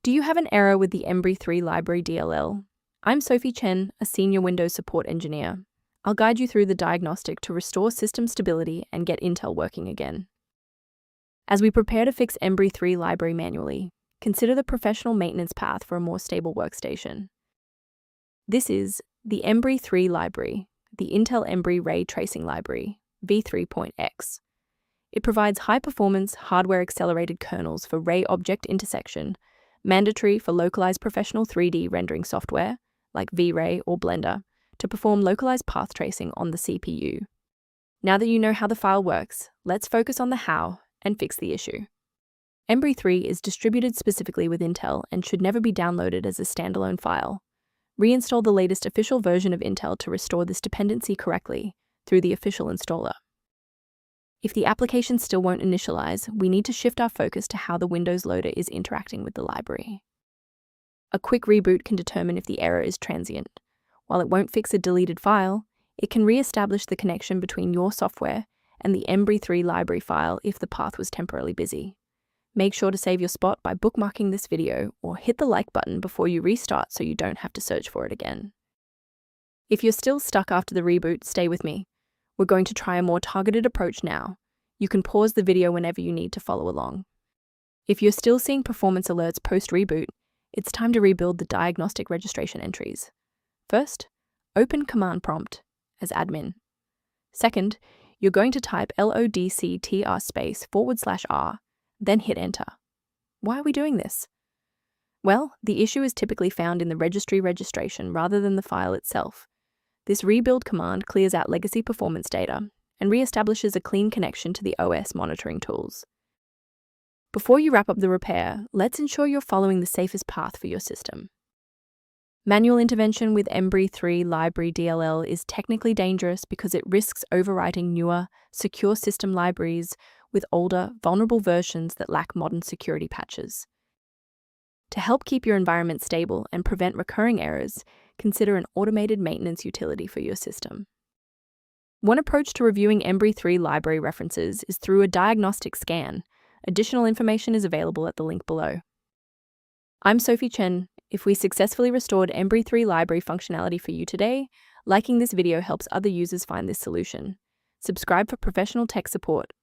Do you have an error with the Embree3 Library DLL? I'm Sophie Chen, a senior Windows support engineer. I'll guide you through the diagnostic to restore system stability and get Intel working again. As we prepare to fix Embree3 Library manually, consider the professional maintenance path for a more stable workstation. This is the Embree3 Library, the Intel Embree Ray Tracing Library, v3.x. It provides high-performance, hardware-accelerated kernels for ray object intersection, mandatory for localized professional 3D rendering software, like V-Ray or Blender, to perform localized path tracing on the CPU. Now that you know how the file works, let's focus on the how and fix the issue. Embree3 is distributed specifically with Intel and should never be downloaded as a standalone file. Reinstall the latest official version of Intel to restore this dependency correctly through the official installer. If the application still won't initialize, we need to shift our focus to how the Windows loader is interacting with the library. A quick reboot can determine if the error is transient. While it won't fix a deleted file, it can re-establish the connection between your software and the Embree3 library file if the path was temporarily busy. Make sure to save your spot by bookmarking this video or hit the like button before you restart so you don't have to search for it again. If you're still stuck after the reboot, stay with me. We're going to try a more targeted approach now. You can pause the video whenever you need to follow along. If you're still seeing performance alerts post-reboot, it's time to rebuild the diagnostic registration entries. First, open Command Prompt as admin. Second, you're going to type locktr/r, then hit Enter. Why are we doing this? Well, the issue is typically found in the registry registration rather than the file itself. This rebuild command clears out legacy performance data and re-establishes a clean connection to the OS monitoring tools. Before you wrap up the repair, let's ensure you're following the safest path for your system. Manual intervention with Embree3 Library DLL is technically dangerous because it risks overwriting newer, secure system libraries with older, vulnerable versions that lack modern security patches. To help keep your environment stable and prevent recurring errors, consider an automated maintenance utility for your system. One approach to reviewing Embree3 library references is through a diagnostic scan. Additional information is available at the link below. I'm Sophie Chen. If we successfully restored Embree3 library functionality for you today, liking this video helps other users find this solution. Subscribe for professional tech support